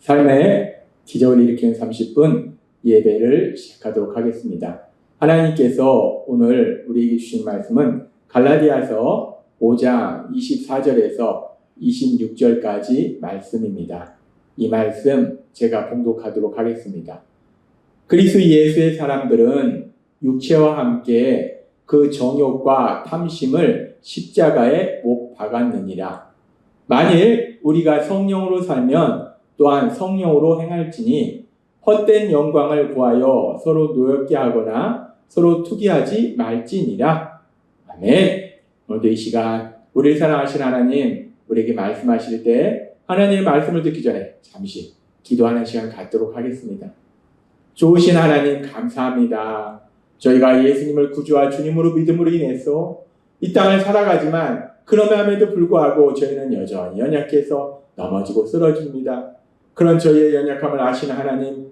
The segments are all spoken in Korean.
삶의 기적을 일으키는 30분 예배를 시작하도록 하겠습니다. 하나님께서 오늘 우리에게 주신 말씀은 갈라디아서 5장 24절에서 26절까지 말씀입니다. 이 말씀 제가 봉독하도록 하겠습니다. 그리스도 예수의 사람들은 육체와 함께 그 정욕과 탐심을 십자가에 못 박았느니라. 만일 우리가 성령으로 살면 또한 성령으로 행할지니 헛된 영광을 구하여 서로 노엽게 하거나 서로 투기하지 말지니라. 아멘. 오늘도 이 시간 우리를 사랑하신 하나님 우리에게 말씀하실 때 하나님의 말씀을 듣기 전에 잠시 기도하는 시간 갖도록 하겠습니다. 좋으신 하나님 감사합니다. 저희가 예수님을 구주와 주님으로 믿음으로 인해서 이 땅을 살아가지만 그럼에도 불구하고 저희는 여전히 연약해서 넘어지고 쓰러집니다. 그런 저희의 연약함을 아시는 하나님,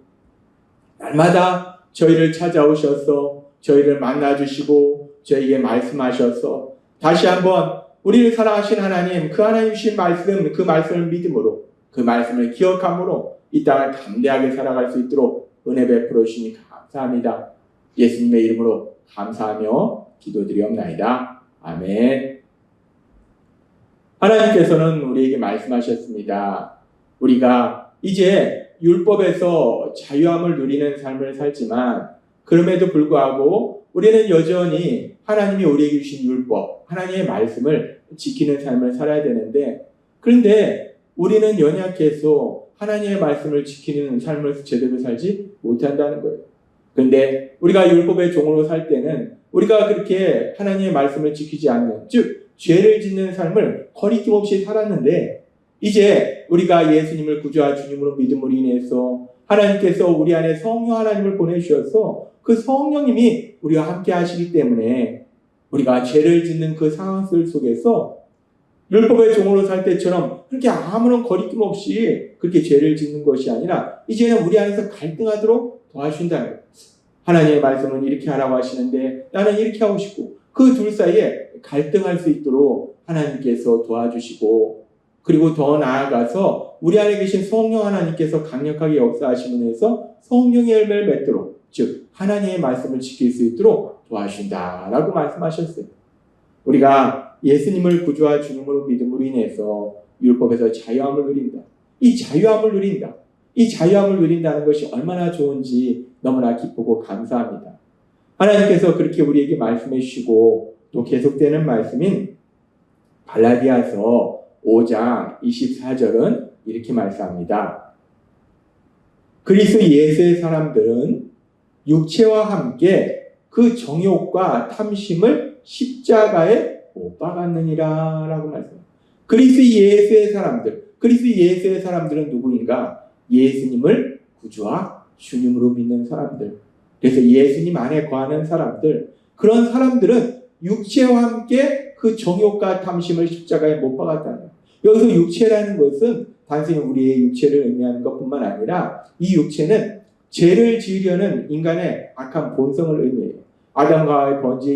날마다 저희를 찾아오셔서 저희를 만나주시고 저희에게 말씀하셔서 다시 한번 우리를 사랑하신 하나님, 그 하나님 주신 말씀, 그 말씀을 믿음으로 그 말씀을 기억함으로 이 땅을 담대하게 살아갈 수 있도록 은혜 베풀어 주시니 감사합니다. 예수님의 이름으로 감사하며 기도드리옵나이다. 아멘. 하나님께서는 우리에게 말씀하셨습니다. 우리가 이제 율법에서 자유함을 누리는 삶을 살지만 그럼에도 불구하고 우리는 여전히 하나님이 우리에게 주신 율법, 하나님의 말씀을 지키는 삶을 살아야 되는데, 그런데 우리는 연약해서 하나님의 말씀을 지키는 삶을 제대로 살지 못한다는 거예요. 그런데 우리가 율법의 종으로 살 때는 우리가 그렇게 하나님의 말씀을 지키지 않는, 즉 죄를 짓는 삶을 거리낌 없이 살았는데, 이제 우리가 예수님을 구주와 주님으로 믿음으로 인해서 하나님께서 우리 안에 성령 하나님을 보내주셔서 그 성령님이 우리와 함께 하시기 때문에 우리가 죄를 짓는 그 상황 속에서 율법의 종으로 살 때처럼 그렇게 아무런 거리낌 없이 그렇게 죄를 짓는 것이 아니라 이제는 우리 안에서 갈등하도록 도와주신다는 거예요. 하나님의 말씀은 이렇게 하라고 하시는데 나는 이렇게 하고 싶고, 그 둘 사이에 갈등할 수 있도록 하나님께서 도와주시고, 그리고 더 나아가서 우리 안에 계신 성령 하나님께서 강력하게 역사하시면서 성령의 열매를 맺도록, 즉 하나님의 말씀을 지킬 수 있도록 도와주신다라고 말씀하셨어요. 우리가 예수님을 구주와 주님으로 믿음으로 인해서 율법에서 자유함을 누린다. 이 자유함을 누린다. 이 자유함을 누린다는 것이 얼마나 좋은지 너무나 기쁘고 감사합니다. 하나님께서 그렇게 우리에게 말씀해 주시고 또 계속되는 말씀인 갈라디아서 5장 24절은 이렇게 말씀합니다. 그리스도 예수의 사람들은 육체와 함께 그 정욕과 탐심을 십자가에 못 박았느니라 라고 말씀합니다. 그리스도 예수의 사람들은 누구인가? 예수님을 구주와 주님으로 믿는 사람들. 그래서 예수님 안에 거하는 사람들, 그런 사람들은 육체와 함께 그 정욕과 탐심을 십자가에 못 박았다는 거예요. 여기서 육체라는 것은 단순히 우리의 육체를 의미하는 것뿐만 아니라 이 육체는 죄를 지으려는 인간의 악한 본성을 의미해요. 아담과의 범죄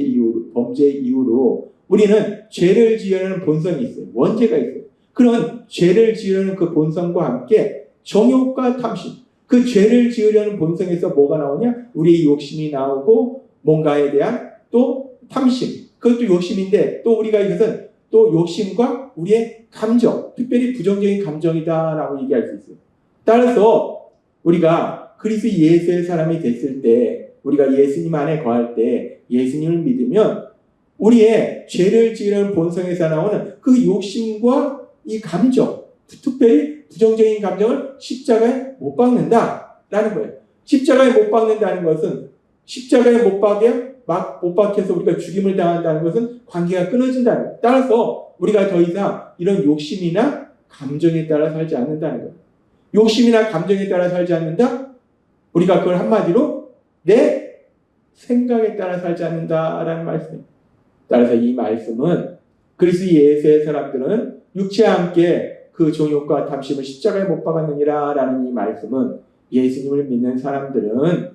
이후로 우리는 죄를 지으려는 본성이 있어요. 원죄가 있어요. 그런 죄를 지으려는 그 본성과 함께 정욕과 탐심, 그 죄를 지으려는 본성에서 뭐가 나오냐? 우리의 욕심이 나오고 뭔가에 대한 또 탐심, 그것도 욕심인데 또 우리가 이것은 또 욕심과 우리의 감정, 특별히 부정적인 감정이다라고 얘기할 수 있어요. 따라서 우리가 그리스도 예수의 사람이 됐을 때, 우리가 예수님 안에 거할 때 예수님을 믿으면 우리의 죄를 지으려는 본성에서 나오는 그 욕심과 이 감정, 특별히 부정적인 감정을 십자가에 못 박는다라는 거예요. 십자가에 못 박는다는 것은 십자가에 못 박혀서 우리가 죽임을 당한다는 것은 관계가 끊어진다는 거예요. 따라서 우리가 더 이상 이런 욕심이나 감정에 따라 살지 않는다는 거예요. 욕심이나 감정에 따라 살지 않는다? 우리가 그걸 한마디로 내 생각에 따라 살지 않는다라는 말씀입니다. 따라서 이 말씀은 그리스도 예수의 사람들은 육체와 함께 그 정욕과 탐심을 십자가에 못 박았느니라 라는 이 말씀은 예수님을 믿는 사람들은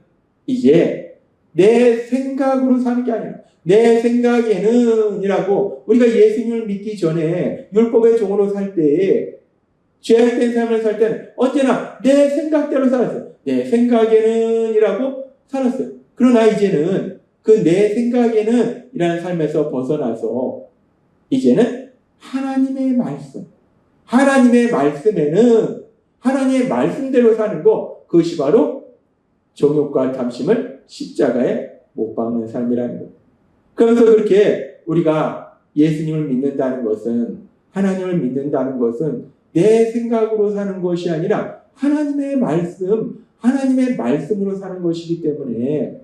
이제 내 생각으로 사는 게 아니라 내 생각에는 이라고, 우리가 예수님을 믿기 전에 율법의 종으로 살 때에 죄악된 삶을 살 때는 언제나 내 생각대로 살았어요. 내 생각에는 이라고 살았어요. 그러나 이제는 그 내 생각에는 이라는 삶에서 벗어나서 이제는 하나님의 말씀, 하나님의 말씀에는 하나님의 말씀대로 사는 거, 그것이 바로 정욕과 탐심을 십자가에 못 박는 삶이라는 거예요. 그러면서 그렇게 우리가 예수님을 믿는다는 것은, 하나님을 믿는다는 것은 내 생각으로 사는 것이 아니라 하나님의 말씀, 하나님의 말씀으로 사는 것이기 때문에,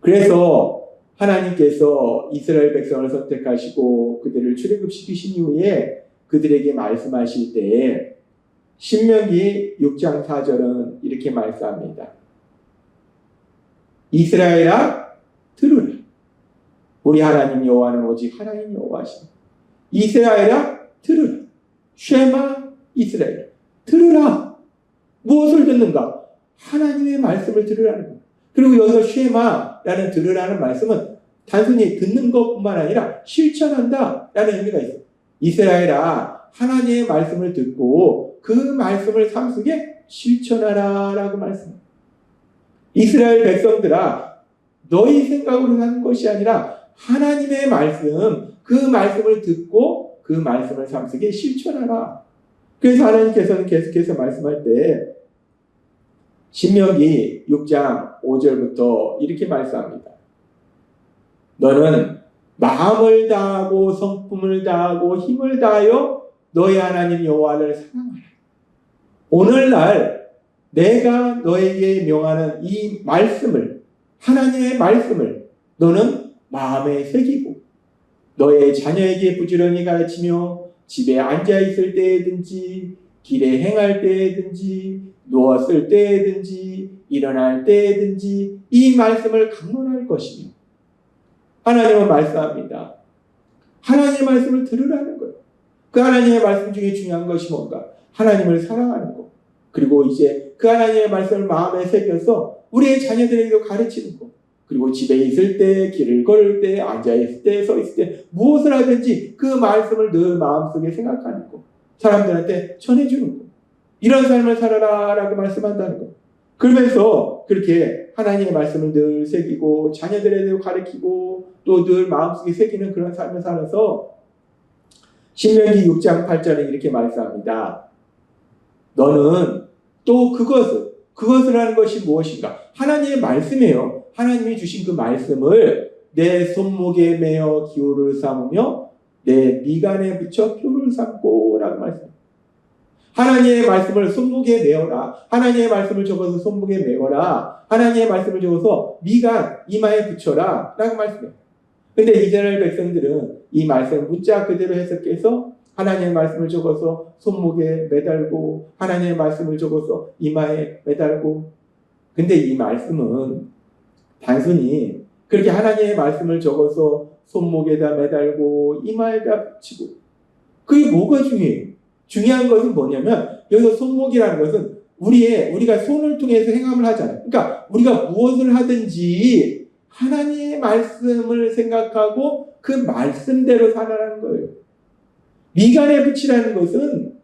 그래서 하나님께서 이스라엘 백성을 선택하시고 그들을 출애굽시키신 이후에 그들에게 말씀하실 때에 신명기 6장 4절은 이렇게 말씀합니다. 이스라엘아 들으라. 우리 하나님 여호와는 오직 하나님 여호와시다. 이스라엘아 들으라. 쉐마 이스라엘 들으라. 무엇을 듣는가? 하나님의 말씀을 들으라는 거예요. 그리고 여기서 쉐마라는 들으라는 말씀은 단순히 듣는 것뿐만 아니라 실천한다라는 의미가 있어요. 이스라엘아 하나님의 말씀을 듣고 그 말씀을 삶 속에 실천하라라고 말씀합니다. 이스라엘 백성들아 너희 생각으로 사는 것이 아니라 하나님의 말씀, 그 말씀을 듣고 그 말씀을 삶 속에 실천하라. 그래서 하나님께서는 계속해서 말씀할 때 신명기 6장 5절부터 이렇게 말씀합니다. 너는 마음을 다하고 성품을 다하고 힘을 다하여 너희 하나님 여호와를 사랑하라. 오늘날 내가 너에게 명하는 이 말씀을, 하나님의 말씀을 너는 마음에 새기고 너의 자녀에게 부지런히 가르치며 집에 앉아있을 때에든지 길에 행할 때에든지 누웠을 때에든지 일어날 때에든지 이 말씀을 강론할 것이며, 하나님은 말씀합니다. 하나님의 말씀을 들으라는 거예요. 그 하나님의 말씀 중에 중요한 것이 뭔가? 하나님을 사랑하는 것. 그리고 이제 그 하나님의 말씀을 마음에 새겨서 우리의 자녀들에게도 가르치는 것. 그리고 집에 있을 때, 길을 걸을 때, 앉아있을 때, 서 있을 때 무엇을 하든지 그 말씀을 늘 마음속에 생각하는 것. 사람들한테 전해주는 것. 이런 삶을 살아라 라고 말씀한다는 것. 그러면서 그렇게 하나님의 말씀을 늘 새기고 자녀들에게도 가르치고 또 늘 마음속에 새기는 그런 삶을 살아서 신명기 6장 8절에 이렇게 말씀합니다. 너는 또 그것을 하는 것이 무엇인가? 하나님의 말씀이에요. 하나님이 주신 그 말씀을 내 손목에 매어 기호를 삼으며 내 미간에 붙여 표를 삼고 라고 말씀합니다. 하나님의 말씀을 손목에 메어라. 하나님의 말씀을 적어서 손목에 메어라. 하나님의 말씀을 적어서 미간, 이마에 붙여라 라고 말씀해요. 근데 이스라엘 백성들은 이 말씀 문자 그대로 해석해서 하나님의 말씀을 적어서 손목에 매달고 하나님의 말씀을 적어서 이마에 매달고, 근데 이 말씀은 단순히 그렇게 하나님의 말씀을 적어서 손목에다 매달고 이마에다 붙이고 그게 뭐가 중요해요? 중요한 것은 뭐냐면 여기서 손목이라는 것은 우리가 손을 통해서 행함을 하잖아요. 그러니까 우리가 무엇을 하든지 하나님의 말씀을 생각하고 그 말씀대로 살아라는 거예요. 미간에 붙이라는 것은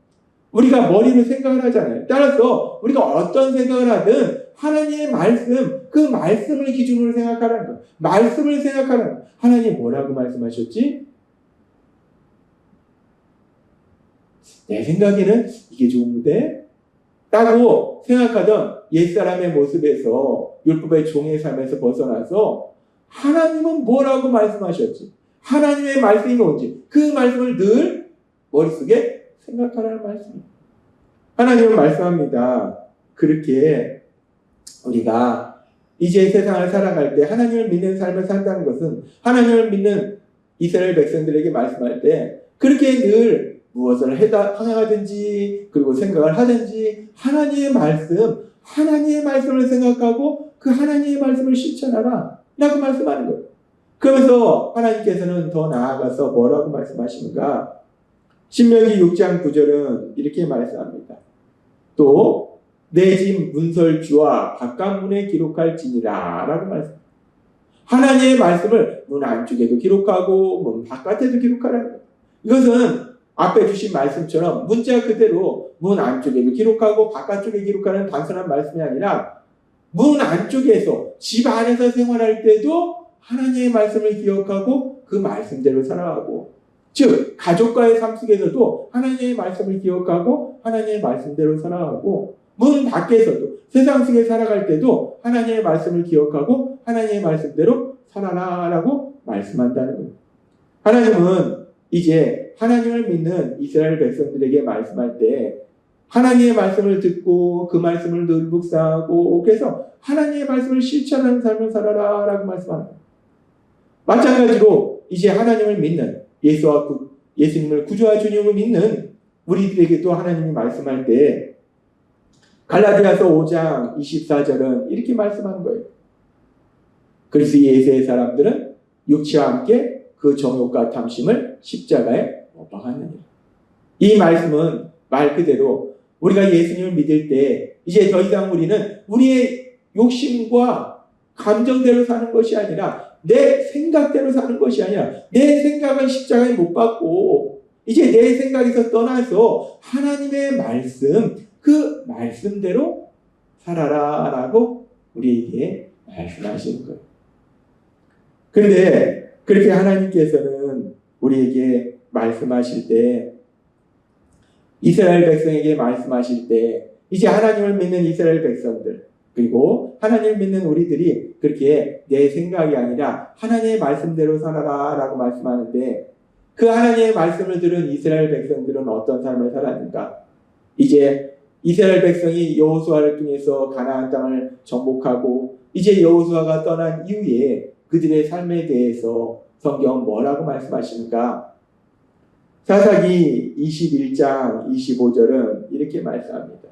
우리가 머리로 생각을 하잖아요. 따라서 우리가 어떤 생각을 하든 하나님의 말씀, 그 말씀을 기준으로 생각하라는 거예요. 말씀을 생각하라는 거예요. 하나님 뭐라고 말씀하셨지? 내 생각에는 이게 좋은데? 라고 생각하던 옛사람의 모습에서 율법의 종의 삶에서 벗어나서 하나님은 뭐라고 말씀하셨지? 하나님의 말씀이 뭔지 그 말씀을 늘 머릿속에 생각하라는 말씀입니다. 하나님은 말씀합니다. 그렇게 우리가 이제 세상을 살아갈 때 하나님을 믿는 삶을 산다는 것은 하나님을 믿는 이스라엘 백성들에게 말씀할 때 그렇게 늘 무엇을 하든지 그리고 생각을 하든지 하나님의 말씀을 생각하고 그 하나님의 말씀을 실천하라 라고 말씀하는 거예요. 그러면서 하나님께서는 더 나아가서 뭐라고 말씀하시는가? 신명기 6장 9절은 이렇게 말씀합니다. 또 내 집 문설주와 바깥문에 기록할지니라 라고 말씀합니다. 하나님의 말씀을 문 안쪽에도 기록하고 문 바깥에도 기록하라는 거예요. 이것은 앞에 주신 말씀처럼 문자 그대로 문 안쪽에도 기록하고 바깥쪽에 기록하는 단순한 말씀이 아니라 문 안쪽에서 집 안에서 생활할 때도 하나님의 말씀을 기억하고 그 말씀대로 살아가고, 즉 가족과의 삶 속에서도 하나님의 말씀을 기억하고 하나님의 말씀대로 살아가고, 문 밖에서도 세상 속에 살아갈 때도 하나님의 말씀을 기억하고 하나님의 말씀대로 살아라라고 말씀한다는 거예요. 하나님은 이제 하나님을 믿는 이스라엘 백성들에게 말씀할 때 하나님의 말씀을 듣고 그 말씀을 늘 묵상하고, 그래서 하나님의 말씀을 실천하는 삶을 살아라 라고 말씀합니다. 마찬가지로 이제 하나님을 믿는 예수님을 구주와 주님을 믿는 우리들에게도 하나님이 말씀할 때 갈라디아서 5장 24절은 이렇게 말씀하는 거예요. 그리스도 예수의 사람들은 육체와 함께 그 정욕과 탐심을 십자가에 못 박았느니라. 이 말씀은 말 그대로 우리가 예수님을 믿을 때 이제 더 이상 우리는 우리의 욕심과 감정대로 사는 것이 아니라, 내 생각대로 사는 것이 아니라, 내 생각은 십자가에 못 박고 이제 내 생각에서 떠나서 하나님의 말씀, 그 말씀대로 살아라 라고 우리에게 말씀하시는 거예요. 그런데 그렇게 하나님께서는 우리에게 말씀하실 때, 이스라엘 백성에게 말씀하실 때 이제 하나님을 믿는 이스라엘 백성들, 그리고 하나님을 믿는 우리들이 그렇게 내 생각이 아니라 하나님의 말씀대로 살아라 라고 말씀하는데, 그 하나님의 말씀을 들은 이스라엘 백성들은 어떤 삶을 살았는가? 이제 이스라엘 백성이 여호수아를 통해서 가나안 땅을 정복하고 이제 여호수아가 떠난 이후에 그들의 삶에 대해서 성경은 뭐라고 말씀하시는가? 사사기 21장 25절은 이렇게 말씀합니다.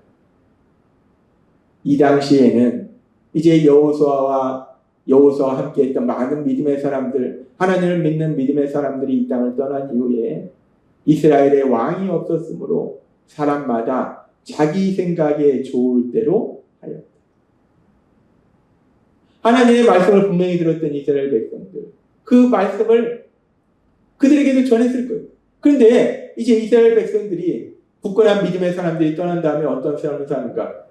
이 당시에는 이제 여호수아와 함께 했던 많은 믿음의 사람들, 하나님을 믿는 믿음의 사람들이 이 땅을 떠난 이후에 이스라엘에 왕이 없었으므로 사람마다 자기 생각에 좋을 대로 하였다. 하나님의 말씀을 분명히 들었던 이스라엘 백성들, 그 말씀을 그들에게도 전했을 거예요. 그런데 이제 이스라엘 백성들이, 굳건한 믿음의 사람들이 떠난 다음에 어떤 삶을 사는가?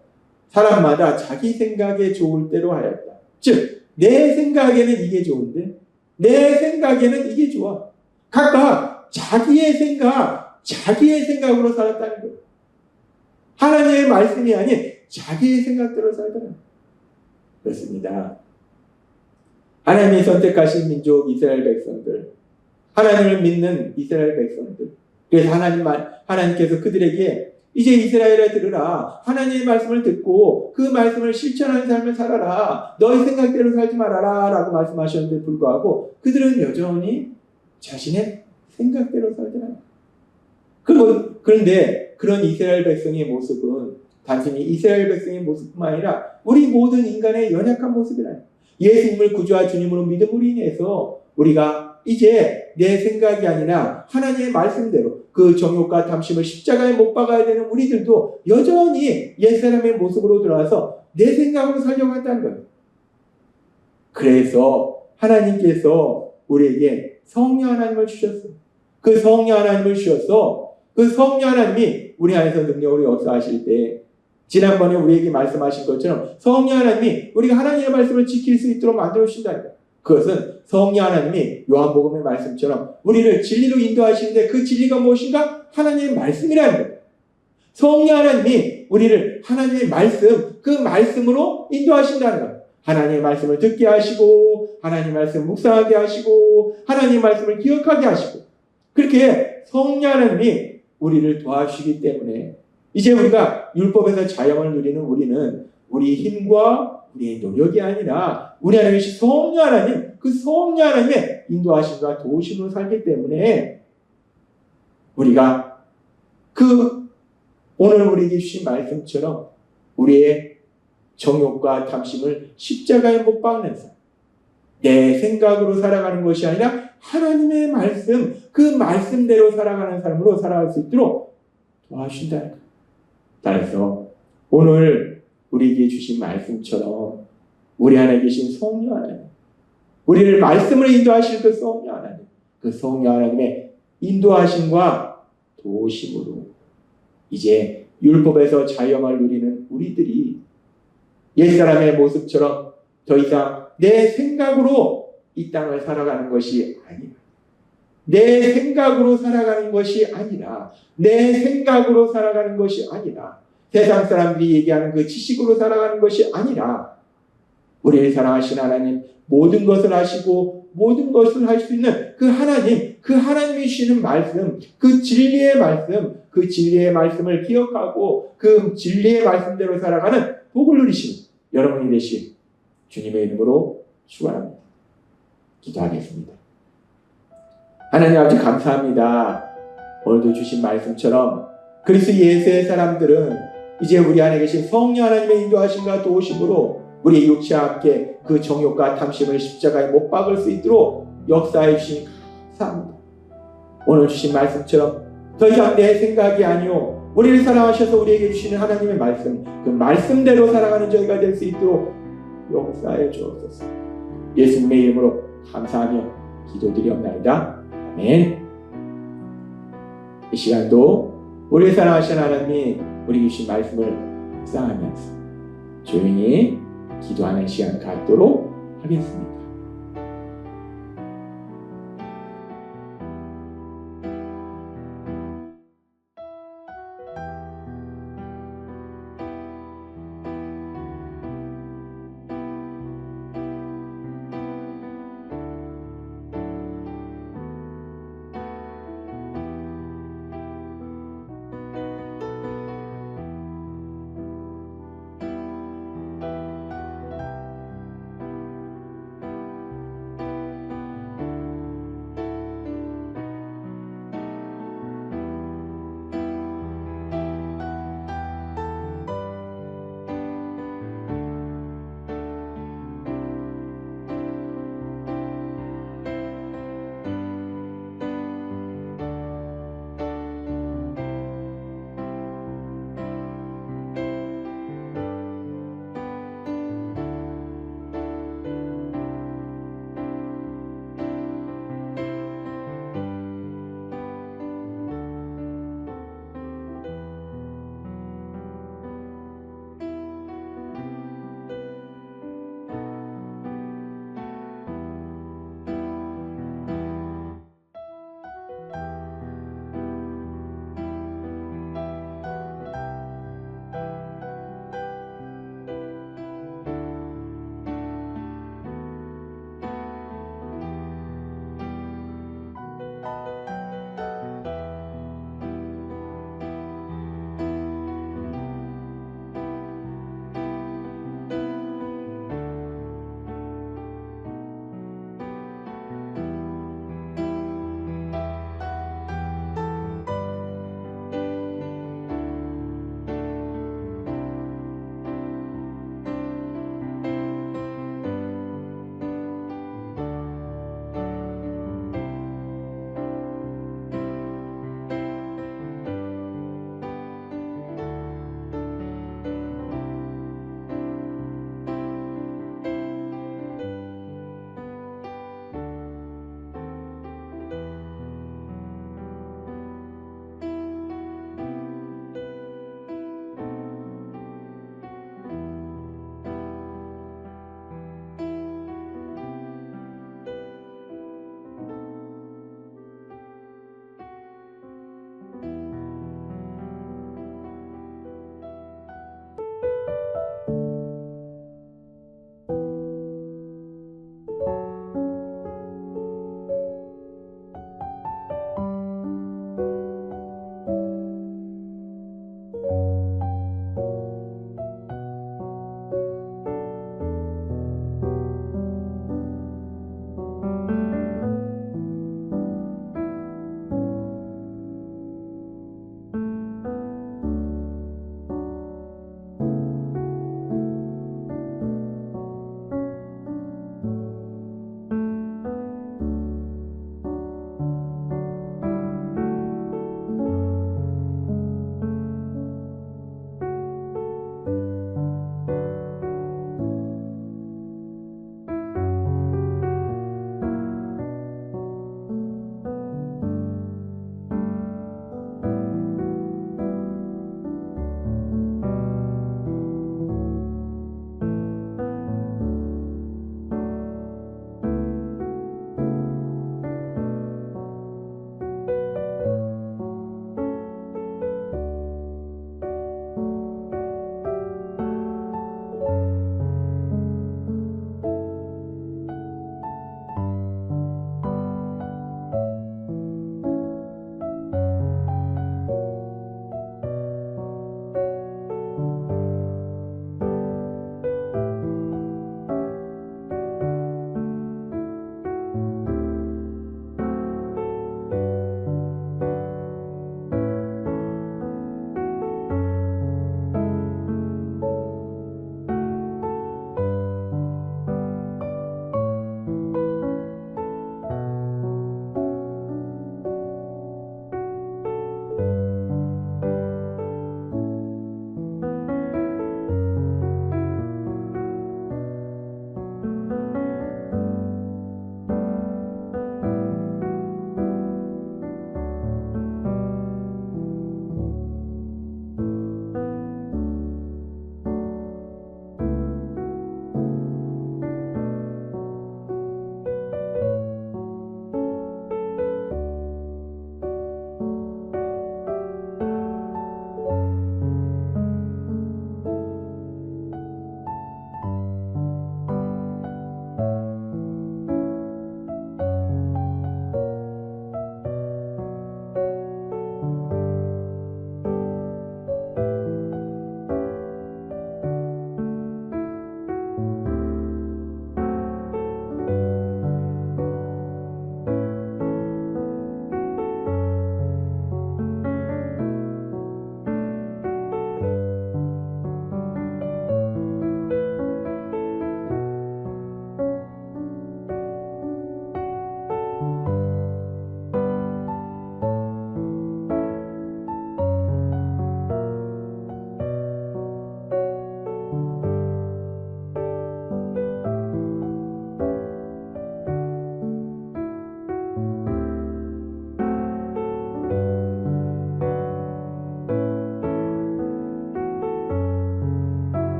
사람마다 자기 생각에 좋을 대로 하였다. 즉, 내 생각에는 이게 좋은데 내 생각에는 이게 좋아. 각각 자기의 생각으로 살았다는 거예요. 하나님의 말씀이 아닌 자기의 생각대로 살더라. 그렇습니다. 하나님이 선택하신 민족 이스라엘 백성들, 하나님을 믿는 이스라엘 백성들, 그래서 하나님께서 그들에게 이제 이스라엘에 들으라, 하나님의 말씀을 듣고 그 말씀을 실천하는 삶을 살아라, 너의 생각대로 살지 말아라 라고 말씀하셨는데 불구하고 그들은 여전히 자신의 생각대로 살더라. 그런데 그런 이스라엘 백성의 모습은 단순히 이스라엘 백성의 모습뿐만 아니라 우리 모든 인간의 연약한 모습이라. 예수님을 구주와 주님으로 믿음으로 인해서 우리가 이제 내 생각이 아니라 하나님의 말씀대로 그 정욕과 탐심을 십자가에 못 박아야 되는 우리들도 여전히 옛사람의 모습으로 들어와서 내 생각으로 살려고 한다는 거예요. 그래서 하나님께서 우리에게 성령 하나님을 주셨어요. 그 성령 하나님을 주셔서 그 성령 하나님이 우리 안에서 능력으로 역사하실 때, 지난번에 우리에게 말씀하신 것처럼 성령 하나님이 우리가 하나님의 말씀을 지킬 수 있도록 만들어 주신다는 거예요. 그것은 성령 하나님이 요한복음의 말씀처럼 우리를 진리로 인도하시는데, 그 진리가 무엇인가? 하나님의 말씀이라는 거예요. 성령 하나님이 우리를 하나님의 말씀, 그 말씀으로 인도하신다는 거예요. 하나님의 말씀을 듣게 하시고, 하나님의 말씀을 묵상하게 하시고, 하나님의 말씀을 기억하게 하시고, 그렇게 성령 하나님이 우리를 도와주시기 때문에 이제 우리가 율법에서 자영을 누리는 우리는 우리 힘과 우리의 노력이 아니라 우리 안에 계신 성령 하나님, 그 성령 하나님의 인도하심과 도우심으로 살기 때문에 우리가 오늘 우리에게 주신 말씀처럼 우리의 정욕과 탐심을 십자가에 못 박는 삶, 내 생각으로 살아가는 것이 아니라 하나님의 말씀, 그 말씀대로 살아가는 삶으로 살아갈 수 있도록 도와주신다는 거예요. 따라서 오늘 우리에게 주신 말씀처럼 우리 안에 계신 성령 하나님, 우리를 말씀으로 인도하실 그 성령 하나님, 그 성령 하나님의 인도하심과 도우심으로 이제 율법에서 자유함을 누리는 우리들이 옛사람의 모습처럼 더 이상 내 생각으로 이 땅을 살아가는 것이 아니라 내 생각으로 살아가는 것이 아니라 내 생각으로 살아가는 것이 아니라 세상 사람들이 얘기하는 그 지식으로 살아가는 것이 아니라 우리를 사랑하신 하나님 모든 것을 아시고 모든 것을 할 수 있는 그 하나님, 그 하나님이 주시는 말씀, 그 진리의 말씀, 그 진리의 말씀을 기억하고 그 진리의 말씀대로 살아가는 복을 누리신 여러분이 되신 주님의 이름으로 축원합니다. 기도하겠습니다. 하나님 아버지 감사합니다. 오늘도 주신 말씀처럼 그리스도 예수의 사람들은 이제 우리 안에 계신 성령 하나님의 인도하심과 도우심으로 우리의 육체와 함께 그 정욕과 탐심을 십자가에 못 박을 수 있도록 역사해 주신 감사합니다. 오늘 주신 말씀처럼 더 이상 내 생각이 아니요 우리를 사랑하셔서 우리에게 주시는 하나님의 말씀, 그 말씀대로 살아가는 저희가 될 수 있도록 역사해 주옵소서. 예수님의 이름으로 감사하며 기도드리옵나이다. 아멘. 이 시간도 우리를 사랑하시는 하나님 우리 주신 말씀을 묵상하면서 조용히 기도하는 시간 갖도록 하겠습니다.